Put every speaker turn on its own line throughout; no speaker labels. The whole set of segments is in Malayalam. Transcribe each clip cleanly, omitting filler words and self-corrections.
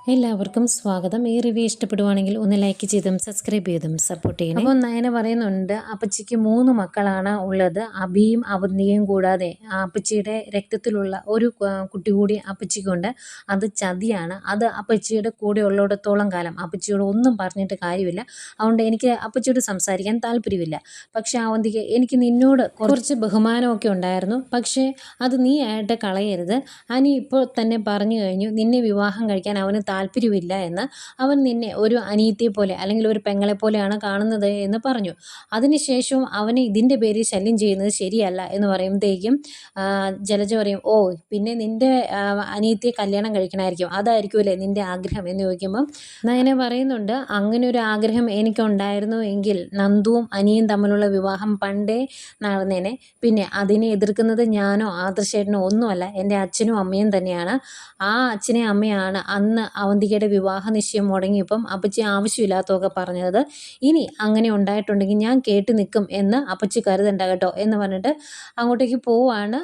എല്ലാവർക്കും സ്വാഗതം. ഈ റിവ്യൂ ഇഷ്ടപ്പെടുവാണെങ്കിൽ ഒന്ന് ലൈക്ക് ചെയ്തും സബ്സ്ക്രൈബ് ചെയ്തും സപ്പോർട്ട് ചെയ്യണം. അപ്പോൾ നയന പറയുന്നുണ്ട്, അപ്പച്ചിക്ക് 3 മക്കളാണ് ഉള്ളത്. അഭിയും അവന്തിയും കൂടാതെ അപ്പച്ചിയുടെ രക്തത്തിലുള്ള ഒരു കുട്ടി കൂടി അപ്പച്ചിക്കുണ്ട്. അത് ചതിയാണ്. അത് അപ്പച്ചിയുടെ കൂടെ ഉള്ളിടത്തോളം കാലം അപ്പച്ചിയോട് ഒന്നും പറഞ്ഞിട്ട് കാര്യമില്ല. അതുകൊണ്ട് എനിക്ക് അപ്പച്ചിയോട് സംസാരിക്കാൻ താല്പര്യമില്ല. പക്ഷേ അവന്തിക്ക് എനിക്ക് നിന്നോട് കുറച്ച് ബഹുമാനമൊക്കെ ഉണ്ടായിരുന്നു. പക്ഷേ അത് നീ ആയിട്ട് കളയരുത്. അനി ഇപ്പോൾ തന്നെ പറഞ്ഞു കഴിഞ്ഞു നിന്നെ വിവാഹം കഴിക്കാൻ അവന് താല്പര്യമില്ല എന്ന്. അവൻ നിന്നെ ഒരു അനിയത്തിയെ പോലെ അല്ലെങ്കിൽ ഒരു പെങ്ങളെ പോലെയാണ് കാണുന്നത് എന്ന് പറഞ്ഞു. അതിനുശേഷവും അവനെ ഇതിൻ്റെ പേരിൽ ശല്യം ചെയ്യുന്നത് ശരിയല്ല എന്ന് പറയുമ്പോഴത്തേക്കും ജലജ പറയും, ഓ പിന്നെ നിൻ്റെ അനിയത്തിയെ കല്യാണം കഴിക്കണമായിരിക്കും, അതായിരിക്കുമല്ലേ നിൻ്റെ ആഗ്രഹം എന്ന് ചോദിക്കുമ്പം നയന പറയുന്നുണ്ട്, അങ്ങനെ ഒരു ആഗ്രഹം എനിക്കുണ്ടായിരുന്നു എങ്കിൽ നന്ദുവും അനിയും തമ്മിലുള്ള വിവാഹം പണ്ടേ നടന്നേനെ. പിന്നെ അതിനെ എതിർക്കുന്നത് ഞാനോ ആദർശേട്ടനോ ഒന്നുമല്ല, എൻ്റെ അച്ഛനും അമ്മയും തന്നെയാണ്. ആ അച്ഛനെ അമ്മയാണ് അന്ന് അവന്തികയുടെ വിവാഹ നിശ്ചയം മുടങ്ങിയപ്പം അപ്പച്ചി ആവശ്യമില്ലാത്തതൊക്കെ പറഞ്ഞത്. ഇനി അങ്ങനെ ഉണ്ടായിട്ടുണ്ടെങ്കിൽ ഞാൻ കേട്ട് നിൽക്കും എന്ന് അപ്പച്ചി കരുതണ്ട കേട്ടോ എന്ന് പറഞ്ഞിട്ട് അങ്ങോട്ടേക്ക് പോവാണ്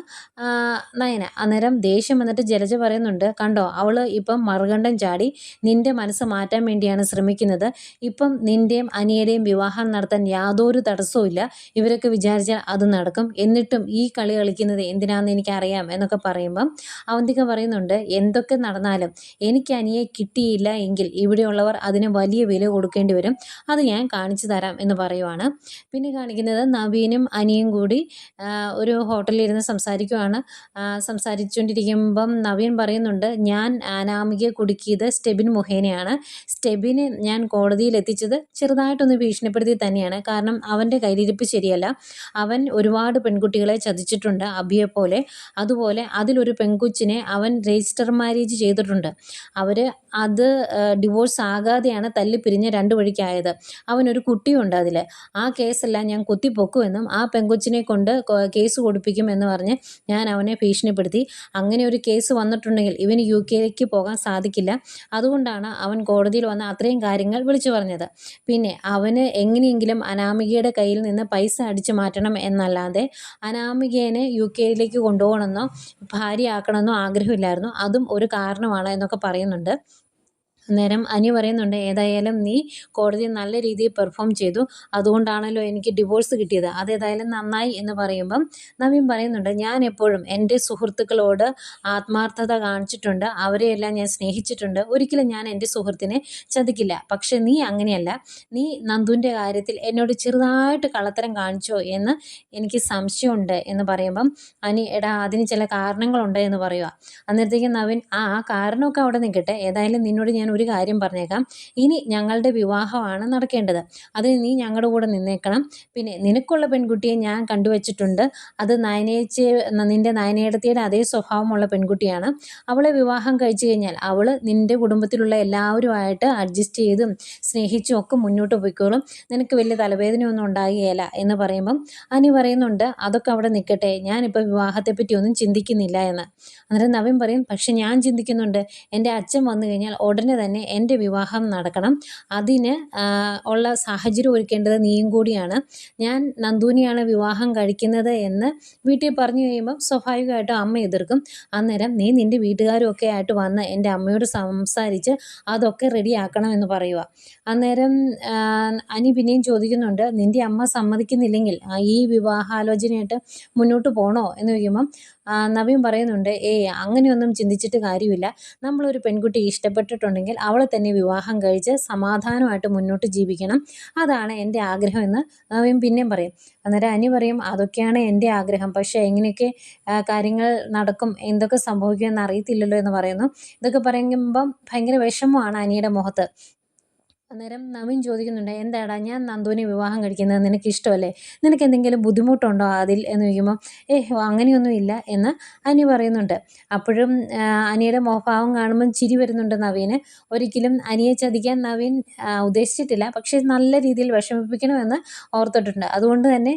നയന. അന്നേരം ദേഷ്യം വന്നിട്ട് ജലജ പറയുന്നുണ്ട്, കണ്ടോ അവൾ ഇപ്പം മറുകണ്ഠം ചാടി നിൻ്റെ മനസ്സ് മാറ്റാൻ വേണ്ടിയാണ് ശ്രമിക്കുന്നത്. ഇപ്പം നിൻ്റെയും അനിയുടെയും വിവാഹം നടത്താൻ യാതൊരു തടസ്സവും ഇല്ല. ഇവരൊക്കെ വിചാരിച്ചാൽ അത് നടക്കും. എന്നിട്ടും ഈ കളി കളിക്കുന്നത് എന്തിനാണെന്ന് എനിക്കറിയാം എന്നൊക്കെ പറയുമ്പം അവന്തിക പറയുന്നുണ്ട്, എന്തൊക്കെ നടന്നാലും എനിക്ക് അനിയെ കിട്ടിയില്ല എങ്കിൽ ഇവിടെയുള്ളവർ അതിന് വലിയ വില കൊടുക്കേണ്ടി വരും. അത് ഞാൻ കാണിച്ചു തരാം എന്ന് പറയുവാണ്. പിന്നെ കാണിക്കുന്നത് നവീനും അനിയും കൂടി ഒരു ഹോട്ടലിൽ ഇരുന്ന് സംസാരിക്കുവാണ്. സംസാരിച്ചുകൊണ്ടിരിക്കുമ്പം നവീൻ പറയുന്നുണ്ട്, ഞാൻ അനാമികയെ കുടുക്കിയത് സ്റ്റെബിൻ മുഖേനയാണ്. സ്റ്റെബിനെ ഞാൻ കോടതിയിൽ എത്തിച്ചത് ചെറുതായിട്ടൊന്ന് ഭീഷണിപ്പെടുത്തി തന്നെയാണ്. കാരണം അവൻ്റെ കയ്യിലിരിപ്പ് ശരിയല്ല. അവൻ ഒരുപാട് പെൺകുട്ടികളെ ചതിച്ചിട്ടുണ്ട് അഭിയെ പോലെ. അതുപോലെ അതിലൊരു പെൺകൊച്ചിനെ അവൻ രജിസ്റ്റർ മാരേജ് ചെയ്തിട്ടുണ്ട്. അവർ അത് ഡിവോഴ്സ് ആകാതെയാണ് തല്ലി പിരിഞ്ഞ് 2 വഴിക്കായത്. അവനൊരു കുട്ടിയുണ്ട് അതിൽ. ആ കേസെല്ലാം ഞാൻ കുത്തിപ്പൊക്കുമെന്നും ആ പെങ്കൊച്ചിനെ കൊണ്ട് കേസ് കൊടുപ്പിക്കും എന്ന് പറഞ്ഞ് ഞാൻ അവനെ ഭീഷണിപ്പെടുത്തി. അങ്ങനെ ഒരു കേസ് വന്നിട്ടുണ്ടെങ്കിൽ ഇവന് UK പോകാൻ സാധിക്കില്ല. അതുകൊണ്ടാണ് അവൻ കോടതിയിൽ വന്ന് അത്രയും കാര്യങ്ങൾ വിളിച്ചു പറഞ്ഞത്. പിന്നെ അവന് എങ്ങനെയെങ്കിലും അനാമികയുടെ കയ്യിൽ നിന്ന് പൈസ അടിച്ചു മാറ്റണം എന്നല്ലാതെ അനാമികേനെ UK കൊണ്ടുപോകണമെന്നോ ഭാര്യയാക്കണമെന്നോ ആഗ്രഹമില്ലായിരുന്നു. അതും ഒരു കാരണമാണ് എന്നൊക്കെ പറയുന്നുണ്ട്. അന്നേരം അനി പറയുന്നുണ്ട്, ഏതായാലും നീ കോടതിയിൽ നല്ല രീതിയിൽ പെർഫോം ചെയ്തു, അതുകൊണ്ടാണല്ലോ എനിക്ക് ഡിവോഴ്സ് കിട്ടിയത്, അതേതായാലും നന്നായി എന്ന് പറയുമ്പം നവീൻ പറയുന്നുണ്ട്, ഞാൻ എപ്പോഴും എൻ്റെ സുഹൃത്തുക്കളോട് ആത്മാർത്ഥത കാണിച്ചിട്ടുണ്ട്, അവരെയെല്ലാം ഞാൻ സ്നേഹിച്ചിട്ടുണ്ട്, ഒരിക്കലും ഞാൻ എൻ്റെ സുഹൃത്തിനെ ചതിക്കില്ല. പക്ഷെ നീ അങ്ങനെയല്ല, നീ നന്ദുവിൻ്റെ കാര്യത്തിൽ എന്നോട് ചെറുതായിട്ട് കള്ളത്തരം കാണിച്ചോ എന്ന് എനിക്ക് സംശയമുണ്ട് എന്ന് പറയുമ്പം അനി, എടാ അതിന് ചില കാരണങ്ങളുണ്ട് എന്ന് പറയുക. അന്നേരത്തേക്കും നവീൻ, ആ കാരണമൊക്കെ അവിടെ നിൽക്കട്ടെ, ഏതായാലും നിന്നോട് ഞാൻ ഒരു കാര്യം പറഞ്ഞേക്കാം, ഇനി ഞങ്ങളുടെ വിവാഹമാണ് നടക്കേണ്ടത്, അതിന് നീ ഞങ്ങളുടെ കൂടെ നിന്നേക്കണം. പിന്നെ നിനക്കുള്ള പെൺകുട്ടിയെ ഞാൻ കണ്ടുവച്ചിട്ടുണ്ട്, അത് നിൻ്റെ നയനേടത്തിയുടെ അതേ സ്വഭാവമുള്ള പെൺകുട്ടിയാണ്. അവളെ വിവാഹം കഴിച്ചു കഴിഞ്ഞാൽ അവൾ നിൻ്റെ കുടുംബത്തിലുള്ള എല്ലാവരുമായിട്ട് അഡ്ജസ്റ്റ് ചെയ്തും സ്നേഹിച്ചും ഒക്കെ മുന്നോട്ട് പോയിക്കോളും, നിനക്ക് വലിയ തലവേദനയൊന്നും ഉണ്ടാകുകയില്ല എന്ന് പറയുമ്പം അനി പറയുന്നുണ്ട്, അതൊക്കെ അവിടെ നിൽക്കട്ടെ, ഞാനിപ്പോൾ വിവാഹത്തെപ്പറ്റി ഒന്നും ചിന്തിക്കുന്നില്ല എന്ന്. അന്നേരം നവീൻ പറയും, പക്ഷെ ഞാൻ ചിന്തിക്കുന്നുണ്ട്, എൻ്റെ അച്ഛൻ വന്നു കഴിഞ്ഞാൽ ഉടനെ തന്നെ എൻ്റെ വിവാഹം നടക്കണം, അതിന് ഉള്ള സാഹചര്യം ഒരുക്കേണ്ടത് നീയും കൂടിയാണ്. ഞാൻ നന്ദുവിനെയാണ് വിവാഹം കഴിക്കുന്നത് എന്ന് വീട്ടിൽ പറഞ്ഞു കഴിയുമ്പം സ്വാഭാവികമായിട്ടും അമ്മ എതിർക്കും. അന്നേരം നീ നിൻ്റെ വീട്ടുകാരും ഒക്കെ ആയിട്ട് വന്ന് എൻ്റെ അമ്മയോട് സംസാരിച്ച് അതൊക്കെ റെഡിയാക്കണം എന്ന് പറയുക. അന്നേരം അനി പിന്നെയും ചോദിക്കുന്നുണ്ട്, നിൻ്റെ അമ്മ സമ്മതിക്കുന്നില്ലെങ്കിൽ ഈ വിവാഹാലോചനയായിട്ട് മുന്നോട്ട് പോകണോ എന്ന് ചോദിക്കുമ്പം നവീൻ പറയുന്നുണ്ട്, അങ്ങനെയൊന്നും ചിന്തിച്ചിട്ട് കാര്യമില്ല, നമ്മളൊരു പെൺകുട്ടി ഇഷ്ടപ്പെട്ടിട്ടുണ്ടെങ്കിൽ അവളെ തന്നെ വിവാഹം കഴിച്ച് സമാധാനമായിട്ട് മുന്നോട്ട് ജീവിക്കണം, അതാണ് എൻ്റെ ആഗ്രഹം എന്ന് നവീൻ പിന്നെയും പറയും. അന്നേരം അനി പറയും, അതൊക്കെയാണ് എൻ്റെ ആഗ്രഹം, പക്ഷേ എങ്ങനെയൊക്കെ കാര്യങ്ങൾ നടക്കും, എന്തൊക്കെ സംഭവിക്കുമെന്ന് അറിയത്തില്ലല്ലോ എന്ന് പറയുന്നു. ഇതൊക്കെ പറയുമ്പം ഭയങ്കര വിഷമമാണ് അനിയുടെ മുഖത്ത്. അന്നേരം നവീൻ ചോദിക്കുന്നുണ്ട്, എന്താടാ ഞാൻ നന്ദുവിനെ വിവാഹം കഴിക്കുന്നത് നിനക്ക് ഇഷ്ടമല്ലേ, നിനക്ക് എന്തെങ്കിലും ബുദ്ധിമുട്ടുണ്ടോ അതിൽ എന്ന് ചോദിക്കുമ്പോൾ അങ്ങനെയൊന്നും ഇല്ല എന്ന് അനി പറയുന്നുണ്ട്. അപ്പോഴും അനിയുടെ മുഖഭാവം കാണുമ്പം ചിരി വരുന്നുണ്ട് നവീന്. ഒരിക്കലും അനിയെ ചതിക്കാൻ നവീൻ ഉദ്ദേശിച്ചിട്ടില്ല, പക്ഷേ നല്ല രീതിയിൽ വിഷമിപ്പിക്കണമെന്ന് ഓർത്തിട്ടുണ്ട്. അതുകൊണ്ട് തന്നെ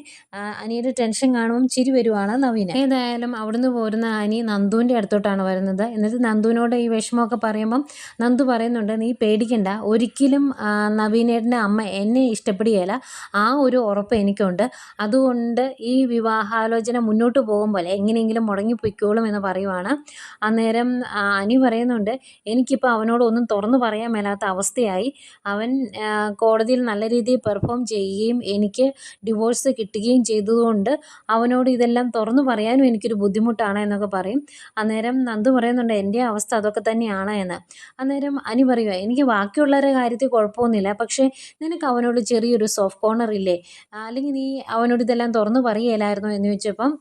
അനിയുടെ ടെൻഷൻ കാണുമ്പം ചിരി വരുവാണ് നവീന്. ഏതായാലും അവിടുന്ന് പോരുന്ന അനി നന്ദുവിൻ്റെ അടുത്തോട്ടാണ് വരുന്നത്. എന്നിട്ട് നന്ദുവിനോട് ഈ വിഷമമൊക്കെ പറയുമ്പം നന്ദു പറയുന്നുണ്ട്, നീ പേടിക്കണ്ട, ഒരിക്കലും നവീനേട്ടൻ്റെ അമ്മ എന്നെ ഇഷ്ടപ്പെടുകയില്ല, ആ ഒരു ഉറപ്പ് എനിക്കുണ്ട്. അതുകൊണ്ട് ഈ വിവാഹാലോചന മുന്നോട്ട് പോകുമ്പോൾ എങ്ങനെയെങ്കിലും മുടങ്ങിപ്പോയിക്കോളും എന്ന് പറയുവാണ്. അന്നേരം അനി പറയുന്നുണ്ട്, എനിക്കിപ്പോൾ അവനോട് ഒന്നും തുറന്നു പറയാൻ മേലാത്ത അവസ്ഥയായി. അവൻ കോടതിയിൽ നല്ല രീതിയിൽ പെർഫോം ചെയ്യുകയും എനിക്ക് ഡിവോഴ്സ് കിട്ടുകയും ചെയ്തതുകൊണ്ട് അവനോട് ഇതെല്ലാം തുറന്നു പറയാനും എനിക്കൊരു ബുദ്ധിമുട്ടാണ് എന്നൊക്കെ പറയും. അന്നേരം നന്ദു പറയുന്നുണ്ട്, എൻ്റെ അവസ്ഥ അതൊക്കെ തന്നെയാണ് എന്ന്. അന്നേരം അനി പറയുക, എനിക്ക് ബാക്കിയുള്ളവരുടെ കാര്യത്തിൽ കുഴപ്പമൊന്നുമില്ല, പക്ഷേ നിനക്ക് അവനോട് ചെറിയൊരു സോഫ്റ്റ് കോർണർ ഇല്ലേ, അല്ലെങ്കിൽ നീ അവനോട് ഇതെല്ലാം തുറന്നു പറയുകയില്ലായിരുന്നോ എന്ന് ചോദിച്ചപ്പം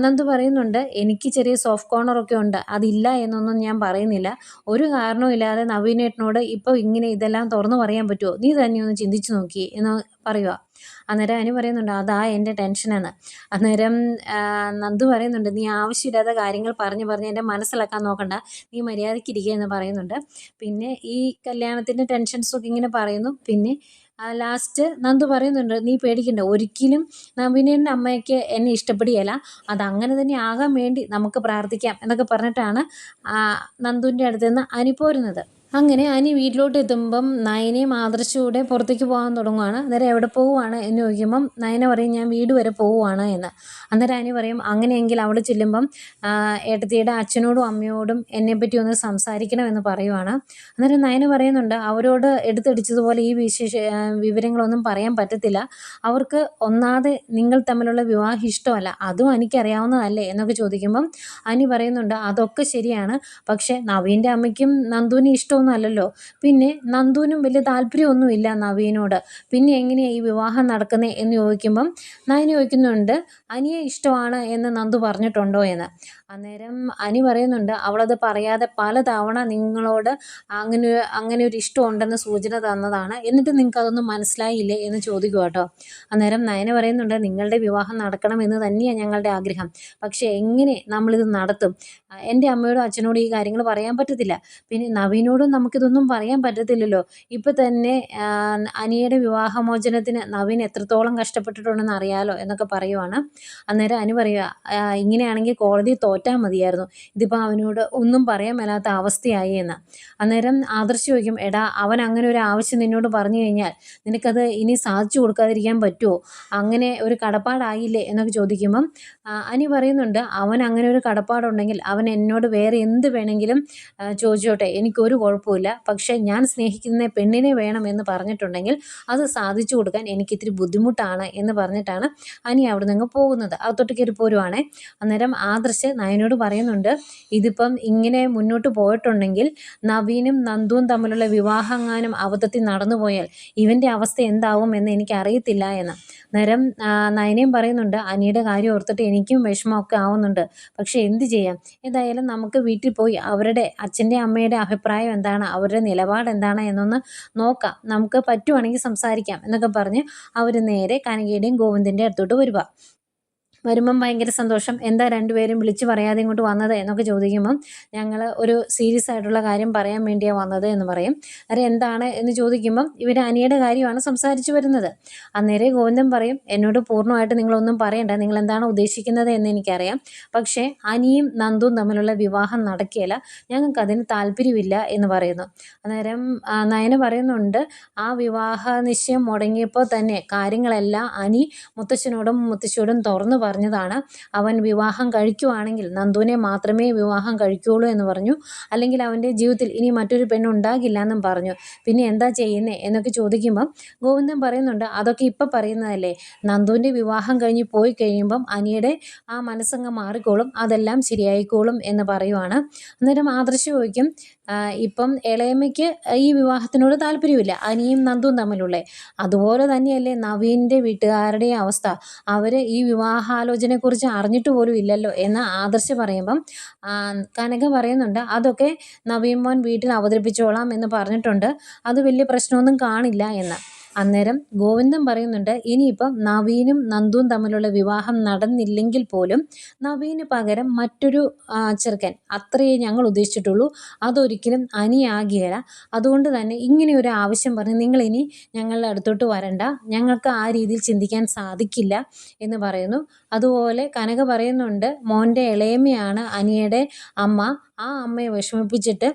നന്ദു പറയുന്നുണ്ട്, എനിക്ക് ചെറിയ സോഫ്റ്റ് കോർണറൊക്കെ ഉണ്ട്, അതില്ല എന്നൊന്നും ഞാൻ പറയുന്നില്ല. ഒരു കാരണവും ഇല്ലാതെ നവീനേട്ടനോട് ഇപ്പോൾ ഇങ്ങനെ ഇതെല്ലാം തുറന്നു പറയാൻ പറ്റുമോ, നീ തന്നെ ഒന്ന് ചിന്തിച്ചു നോക്കി എന്ന് പറയുക. അന്നേരം അനു പറയുന്നുണ്ട്, അതാ എൻ്റെ ടെൻഷനെന്ന്. അന്നേരം നന്ദു പറയുന്നുണ്ട്, നീ ആവശ്യമില്ലാത്ത കാര്യങ്ങൾ പറഞ്ഞ് എൻ്റെ മനസ്സിലാക്കാൻ നോക്കണ്ട, നീ മര്യാദയ്ക്ക് ഇരിക്കുക എന്ന് പറയുന്നുണ്ട്. പിന്നെ ഈ കല്യാണത്തിൻ്റെ ടെൻഷൻസൊക്കെ ഇങ്ങനെ പറയുന്നു. പിന്നെ ലാസ്റ്റ് നന്ദു പറയുന്നുണ്ട്, നീ പേടിക്കണ്ട, ഒരിക്കലും നവീനേട്ടൻ്റെ അമ്മയ്ക്ക് എന്നെ ഇഷ്ടപ്പെടുകയില്ല, അതങ്ങനെ തന്നെ ആകാൻ വേണ്ടി നമുക്ക് പ്രാർത്ഥിക്കാം എന്നൊക്കെ പറഞ്ഞിട്ടാണ് നന്ദുവിൻ്റെ അടുത്ത് നിന്ന് അനി പോരുന്നത്. അങ്ങനെ അനി വീട്ടിലോട്ട് എത്തുമ്പം നയനയും ആദർശവും കൂടെ പുറത്തേക്ക് പോകാൻ തുടങ്ങുവാണ്. അന്നേരം എവിടെ പോവുകയാണ് എന്ന് ചോദിക്കുമ്പം നയന പറയും, ഞാൻ വീട് വരെ പോവുകയാണ് എന്ന്. അന്നേരം അനി പറയും, അങ്ങനെയെങ്കിൽ അവിടെ ചെല്ലുമ്പം ഏട്ടത്തിയുടെ അച്ഛനോടും അമ്മയോടും എന്നെപ്പറ്റി ഒന്ന് സംസാരിക്കണം എന്ന് പറയുവാണ്. അന്നേരം നയന പറയുന്നുണ്ട്, അവരോട് എടുത്തടിച്ചതുപോലെ ഈ വിവരങ്ങളൊന്നും പറയാൻ പറ്റത്തില്ല, അവർക്ക് ഒന്നാതെ നിങ്ങൾ തമ്മിലുള്ള വിവാഹം ഇഷ്ടമല്ല, അതും എനിക്കറിയാവുന്നതല്ലേ എന്നൊക്കെ ചോദിക്കുമ്പം അനി പറയുന്നുണ്ട്, അതൊക്കെ ശരിയാണ്, പക്ഷേ നവീൻ്റെ അമ്മയ്ക്കും നന്ദുവിനെ ഇഷ്ടമൊന്നും അല്ലല്ലോ, പിന്നെ നന്ദുവിനും വലിയ താല്പര്യമൊന്നുമില്ല നവീനോട്, പിന്നെ എങ്ങനെയാണ് ഈ വിവാഹം നടക്കുന്നത് എന്ന് ചോദിക്കുമ്പം നയന ചോദിക്കുന്നുണ്ട്, അനിയെ ഇഷ്ടമാണ് എന്ന് നന്ദു പറഞ്ഞിട്ടുണ്ടോ എന്ന്. അന്നേരം അനി പറയുന്നുണ്ട്, അവളത് പറയാതെ പലതവണ നിങ്ങളോട് അങ്ങനെ ഒരു ഇഷ്ടമുണ്ടെന്ന് സൂചന തന്നതാണ്, എന്നിട്ട് നിങ്ങൾക്ക് അതൊന്നും മനസ്സിലായില്ലേ എന്ന് ചോദിക്കുക കേട്ടോ. അന്നേരം നയന പറയുന്നുണ്ട്, നിങ്ങളുടെ വിവാഹം നടക്കണമെന്ന് തന്നെയാണ് ഞങ്ങളുടെ ആഗ്രഹം, പക്ഷേ എങ്ങനെ നമ്മളിത് നടത്തും, എൻ്റെ അമ്മയോടും അച്ഛനോടും ഈ കാര്യങ്ങൾ പറയാൻ പറ്റത്തില്ല, പിന്നെ നവീനോടും നമുക്കിതൊന്നും പറയാൻ പറ്റത്തില്ലല്ലോ, ഇപ്പം തന്നെ അനിയുടെ വിവാഹമോചനത്തിന് നവീൻ എത്രത്തോളം കഷ്ടപ്പെട്ടിട്ടുണ്ടെന്ന് അറിയാലോ എന്നൊക്കെ പറയുവാണ്. അന്നേരം അനു പറയുക, ഇങ്ങനെയാണെങ്കിൽ കോടതി തോറ്റാൽ മതിയായിരുന്നു, ഇതിപ്പോൾ അവനോട് ഒന്നും പറയാൻ മേലാത്ത അവസ്ഥയായി എന്ന്. അന്നേരം ആദർശ് ചോദിക്കും, എടാ അവൻ അങ്ങനെ ഒരു ആവശ്യം നിന്നോട് പറഞ്ഞു കഴിഞ്ഞാൽ നിനക്കത് ഇനി സാധിച്ചു കൊടുക്കാതിരിക്കാൻ പറ്റുമോ, അങ്ങനെ ഒരു കടപ്പാടായില്ലേ എന്നൊക്കെ ചോദിക്കുമ്പം അനി പറയുന്നുണ്ട്, അവൻ അങ്ങനെ ഒരു കടപ്പാടുണ്ടെങ്കിൽ അവൻ എന്നോട് വേറെ എന്ത് വേണമെങ്കിലും ചോദിച്ചോട്ടെ, എനിക്കൊരു കുഴപ്പമില്ല, പക്ഷേ ഞാൻ സ്നേഹിക്കുന്ന പെണ്ണിനെ വേണം എന്ന് പറഞ്ഞിട്ടുണ്ടെങ്കിൽ അത് സാധിച്ചു കൊടുക്കാൻ എനിക്കിത്തിരി ബുദ്ധിമുട്ടാണ് എന്ന് പറഞ്ഞിട്ടാണ് അനി അവിടെ നിന്ന് പോകുന്നത്. അകത്തോട്ട് കയറി പോരുവാണേ. അന്നേരം ആദർശ് നയനോട് പറയുന്നുണ്ട്, ഇതിപ്പം ഇങ്ങനെ മുന്നോട്ട് പോയിട്ടുണ്ടെങ്കിൽ നവീനും നന്ദുവും തമ്മിലുള്ള വിവാഹങ്ങാനും അബദ്ധത്തിൽ നടന്നു പോയാൽ ഇവൻ്റെ അവസ്ഥ എന്താവും എന്ന് എനിക്കറിയത്തില്ല എന്ന്. അന്നേരം നയനയും പറയുന്നുണ്ട്, അനിയുടെ കാര്യം ഓർത്തിട്ട് എനിക്കും വിഷമമൊക്കെ ആവുന്നുണ്ട്, പക്ഷേ എന്ത് ചെയ്യാം, എന്തായാലും നമുക്ക് വീട്ടിൽ പോയി അവരുടെ അച്ഛൻ്റെ അമ്മയുടെ അഭിപ്രായം എന്താണ്, അവരുടെ നിലപാട് എന്താണ് എന്നൊന്ന് നോക്കാം, നമുക്ക് പറ്റുവാണെങ്കിൽ സംസാരിക്കാം എന്നൊക്കെ പറഞ്ഞ് അവർ നേരെ കനകയുടെയും ഗോവിന്ദൻ്റെ അടുത്തോട്ട് വരുമ്പം ഭയങ്കര സന്തോഷം, എന്താ രണ്ടുപേരും വിളിച്ച് പറയാതെ ഇങ്ങോട്ട് വന്നത് എന്നൊക്കെ ചോദിക്കുമ്പം ഞങ്ങൾ ഒരു സീരിയസ് ആയിട്ടുള്ള കാര്യം പറയാൻ വേണ്ടിയാണ് വന്നത് എന്ന് പറയും. അന്നേരം എന്താണ് എന്ന് ചോദിക്കുമ്പം ഇവർ അനിയുടെ കാര്യമാണ് സംസാരിച്ച് വരുന്നത്. അന്നേരം ഗോവിന്ദൻ പറയും, എന്നോട് പൂർണ്ണമായിട്ട് നിങ്ങളൊന്നും പറയണ്ട, നിങ്ങൾ എന്താണ് ഉദ്ദേശിക്കുന്നത് എന്ന് എനിക്കറിയാം, പക്ഷേ അനിയും നന്ദുവും തമ്മിലുള്ള വിവാഹം നടക്കുകയില്ല, ഞങ്ങൾക്ക് അതിന് താല്പര്യമില്ല എന്ന് പറയുന്നു. അന്നേരം നയന പറയുന്നുണ്ട്, ആ വിവാഹ നിശ്ചയം മുടങ്ങിയപ്പോൾ തന്നെ കാര്യങ്ങളെല്ലാം അനി മുത്തശ്ശനോടും മുത്തശ്ശിയോടും തുറന്നു പറഞ്ഞതാണ്, അവൻ വിവാഹം കഴിക്കുവാണെങ്കിൽ നന്ദുവിനെ മാത്രമേ വിവാഹം കഴിക്കുകയുള്ളൂ എന്ന് പറഞ്ഞു, അല്ലെങ്കിൽ അവൻ്റെ ജീവിതത്തിൽ ഇനി മറ്റൊരു പെണ്ണുണ്ടാകില്ല എന്നും പറഞ്ഞു, പിന്നെ എന്താ ചെയ്യുന്നത് എന്നൊക്കെ ചോദിക്കുമ്പം ഗോവിന്ദൻ പറയുന്നുണ്ട്, അതൊക്കെ ഇപ്പം പറയുന്നതല്ലേ, നന്ദുവിൻ്റെ വിവാഹം കഴിഞ്ഞ് പോയി കഴിയുമ്പം അനിയുടെ ആ മനസ്സങ്ങ് മാറിക്കോളും, അതെല്ലാം ശരിയായിക്കോളും എന്ന് പറയുവാണ്. അന്നേരം ആദർശ് ചോദിക്കും, ഇപ്പം ഇളയമ്മയ്ക്ക് ഈ വിവാഹത്തിനോട് താല്പര്യമില്ല, അനിയും നന്ദുവും തമ്മിലുള്ളേ, അതുപോലെ തന്നെയല്ലേ നവീൻ്റെ വീട്ടുകാരുടെ അവസ്ഥ, അവർ ഈ വിവാഹാലോചനയെക്കുറിച്ച് അറിഞ്ഞിട്ട് പോലും ഇല്ലല്ലോ എന്ന് ആദർശ് പറയുമ്പം കനക പറയുന്നുണ്ട്, അതൊക്കെ നവീൻ മോൻ വീട്ടിൽ അവതരിപ്പിച്ചോളാം എന്ന് പറഞ്ഞിട്ടുണ്ട്, അത് വലിയ പ്രശ്നമൊന്നും കാണില്ല എന്ന്. അന്നേരം ഗോവിന്ദൻ പറയുന്നുണ്ട്, ഇനിയിപ്പം നവീനും നന്ദുവും തമ്മിലുള്ള വിവാഹം നടന്നില്ലെങ്കിൽ പോലും നവീന് പകരം മറ്റൊരു ചെറുക്കൻ, അത്രയേ ഞങ്ങൾ ഉദ്ദേശിച്ചിട്ടുള്ളൂ, അതൊരിക്കലും അനിയാകില്ല, അതുകൊണ്ട് തന്നെ ഇങ്ങനെയൊരു ആവശ്യം പറഞ്ഞ് നിങ്ങളിനി ഞങ്ങളുടെ അടുത്തോട്ട് വരണ്ട, ഞങ്ങൾക്ക് ആ രീതിയിൽ ചിന്തിക്കാൻ സാധിക്കില്ല എന്ന് പറയുന്നു. അതുപോലെ കനക പറയുന്നുണ്ട്, മോൻ്റെ ഇളയമ്മയാണ് അനിയുടെ അമ്മ, ആ അമ്മയെ വിഷമിപ്പിച്ചിട്ട്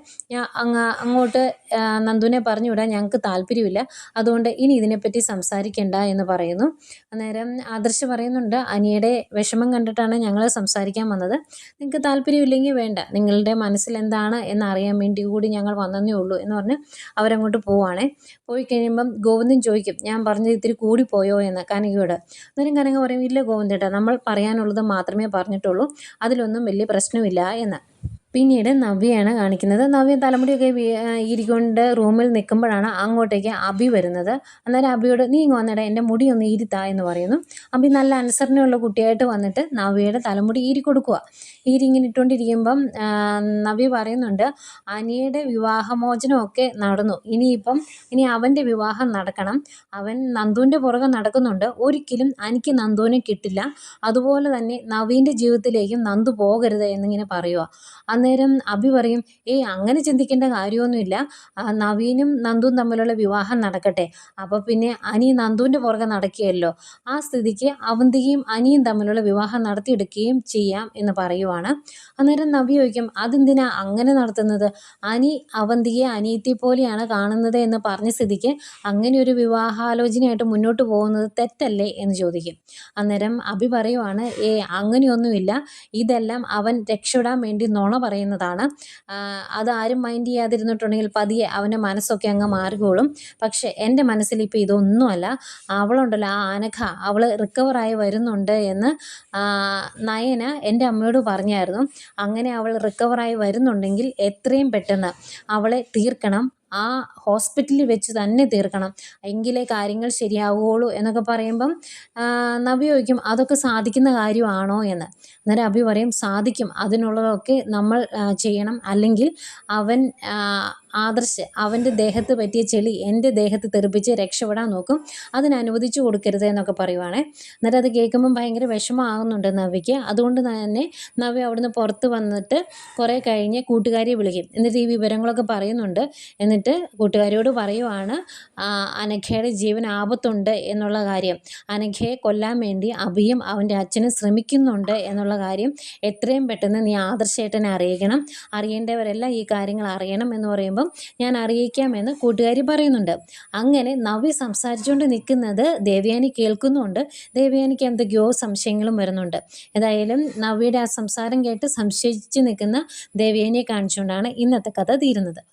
അങ്ങോട്ട് നന്ദുവിനെ പറഞ്ഞു വിടാൻ ഞങ്ങൾക്ക് താല്പര്യമില്ല, അതുകൊണ്ട് ഇനി ഇതിനെപ്പറ്റി സംസാരിക്കണ്ട എന്ന് പറയുന്നു. അന്നേരം ആദർശ് പറയുന്നുണ്ട്, അനിയുടെ വിഷമം കണ്ടിട്ടാണ് ഞങ്ങൾ സംസാരിക്കാൻ വന്നത്, നിങ്ങൾക്ക് താല്പര്യമില്ലെങ്കിൽ വേണ്ട, നിങ്ങളുടെ മനസ്സിൽ എന്താണ് എന്നറിയാൻ വേണ്ടി കൂടി ഞങ്ങൾ വന്നതേ ഉള്ളൂ എന്ന് പറഞ്ഞ് അവരങ്ങോട്ട് പോവുകയാണേ. പോയി കഴിയുമ്പം ഗോവിന്ദൻ ചോദിക്കും, ഞാൻ പറഞ്ഞത് ഇത്തിരി കൂടിപ്പോയോ എന്ന് കനകയോട്. അന്നേരം കനക പറയും, ഇല്ല ഗോവിന്ദേട്ടാ, നമ്മൾ പറയാനുള്ളത് മാത്രമേ പറഞ്ഞിട്ടുള്ളൂ, അതിലൊന്നും വലിയ പ്രശ്നമില്ല എന്ന്. പിന്നീട് നവ്യയാണ് കാണിക്കുന്നത്. നവ്യ തലമുടിയൊക്കെ ഈരിക്കൊണ്ട് റൂമിൽ നിൽക്കുമ്പോഴാണ് അങ്ങോട്ടേക്ക് അഭി വരുന്നത്. അന്നേരം അഭിയോട്, നീ ഇങ്ങ് വന്നിട, എൻ്റെ മുടി ഒന്ന് ഈരിത്താ എന്ന് പറയുന്നു. അഭി നല്ല അനുസരണയുള്ള കുട്ടിയായിട്ട് വന്നിട്ട് നവ്യയുടെ തലമുടി ഈരി കൊടുക്കുക. ഇങ്ങനെ ഇട്ടുകൊണ്ടിരിക്കുമ്പം നവ്യ പറയുന്നുണ്ട്, അനിയുടെ വിവാഹമോചനമൊക്കെ നടന്നു, ഇനി അവൻ്റെ വിവാഹം നടക്കണം, അവൻ നന്ദുവിൻ്റെ പുറകെ നടക്കുന്നുണ്ട്, ഒരിക്കലും എനിക്ക് നന്ദുവിനെ കിട്ടില്ല, അതുപോലെ തന്നെ നവീൻ്റെ ജീവിതത്തിലേക്കും നന്ദു പോകരുത് എന്നിങ്ങനെ പറയുക. അന്നേരം അഭി പറയും, അങ്ങനെ ചിന്തിക്കേണ്ട കാര്യമൊന്നുമില്ല, നവീനും നന്ദുവും തമ്മിലുള്ള വിവാഹം നടക്കട്ടെ, അപ്പോൾ പിന്നെ അനി നന്ദുവിൻ്റെ പുറകെ നടക്കുകയല്ലോ, ആ സ്ഥിതിക്ക് അവന്തികയും അനിയും തമ്മിലുള്ള വിവാഹം നടത്തിയെടുക്കുകയും ചെയ്യാം എന്ന് പറയുവാണ്. അന്നേരം നവ്യ ചോദിക്കും, അതെന്തിനാ അങ്ങനെ നടത്തുന്നത്, അനി അവന്തികയെ അനിയത്തി പോലെയാണ് കാണുന്നത് എന്ന് പറഞ്ഞ സ്ഥിതിക്ക് അങ്ങനെ ഒരു വിവാഹാലോചനയായിട്ട് മുന്നോട്ട് പോകുന്നത് തെറ്റല്ലേ എന്ന് ചോദിക്കും. അന്നേരം അഭി പറയുവാണ്, അങ്ങനെയൊന്നുമില്ല, ഇതെല്ലാം അവൻ രക്ഷപ്പെടാൻ വേണ്ടി നുണ പറയുന്നതാണ്, അതാരും മൈൻഡ് ചെയ്യാതിരുന്നിട്ടുണ്ടെങ്കിൽ പതിയെ അവൻ്റെ മനസ്സൊക്കെ അങ്ങ് മാറിക്കോളും, പക്ഷേ എൻ്റെ മനസ്സിൽ ഇപ്പോൾ ഇതൊന്നുമല്ല, അവളുണ്ടല്ലോ ആ അനഘ, അവൾ റിക്കവറായി വരുന്നുണ്ട് എന്ന് നയന എൻ്റെ അമ്മയോട് പറഞ്ഞായിരുന്നു, അങ്ങനെ അവൾ റിക്കവറായി വരുന്നുണ്ടെങ്കിൽ എത്രയും പെട്ടെന്ന് അവളെ തീർക്കണം, ആ ഹോസ്പിറ്റലിൽ വെച്ച് തന്നെ തീർക്കണം, എങ്കിലേ കാര്യങ്ങൾ ശരിയാവുകയുള്ളൂ എന്നൊക്കെ പറയുമ്പം നവ്യ ചോദിക്കും, അതൊക്കെ സാധിക്കുന്ന കാര്യമാണോ എന്ന്. അന്നേരം അഭി പറയും, സാധിക്കും, അതിനുള്ളതൊക്കെ നമ്മൾ ചെയ്യണം, അല്ലെങ്കിൽ അവൻ ആദർശ് അവൻ്റെ ദേഹത്ത് പറ്റിയ ചെളി എൻ്റെ ദേഹത്ത് തെറിപ്പിച്ച് രക്ഷപ്പെടാൻ നോക്കും, അതിനനുവദിച്ചു കൊടുക്കരുത് എന്നൊക്കെ പറയുവാണേ. എന്നിട്ട് അത് കേൾക്കുമ്പം ഭയങ്കര വിഷമമാകുന്നുണ്ട് നവ്യയ്ക്ക്. അതുകൊണ്ട് തന്നെ നവ്യ അവിടുന്ന് പുറത്ത് വന്നിട്ട് കുറേ കഴിഞ്ഞ് കൂട്ടുകാരിയെ വിളിക്കും. എന്നിട്ട് ഈ വിവരങ്ങളൊക്കെ പറയുന്നുണ്ട്. എന്നിട്ട് കൂട്ടുകാരിയോട് പറയുവാണ്, അനഘയുടെ ജീവൻ ആപത്തുണ്ട് എന്നുള്ള കാര്യം, അനഘയെ കൊല്ലാൻ വേണ്ടി അഭിയും അവൻ്റെ അച്ഛനും ശ്രമിക്കുന്നുണ്ട് എന്നുള്ള കാര്യം എത്രയും പെട്ടെന്ന് നീ ആദർശേട്ടനെ അറിയിക്കണം, അറിയേണ്ടവരെല്ലാം ഈ കാര്യങ്ങൾ അറിയണം എന്ന് പറയുമ്പം ഞാൻ അറിയിക്കാമെന്ന് കൂട്ടുകാരി പറയുന്നുണ്ട്. അങ്ങനെ നവ്യ സംസാരിച്ചുകൊണ്ട് നിൽക്കുന്നത് ദേവയാനി കേൾക്കുന്നുണ്ട്. ദേവയാനിക്ക് എന്തൊക്കെയോ സംശയങ്ങളും വരുന്നുണ്ട്. ഏതായാലും നവ്യയുടെ ആ സംസാരം കേട്ട് സംശയിച്ച് നിൽക്കുന്ന ദേവയാനിയെ കാണിച്ചുകൊണ്ടാണ് ഇന്നത്തെ കഥ തീരുന്നത്.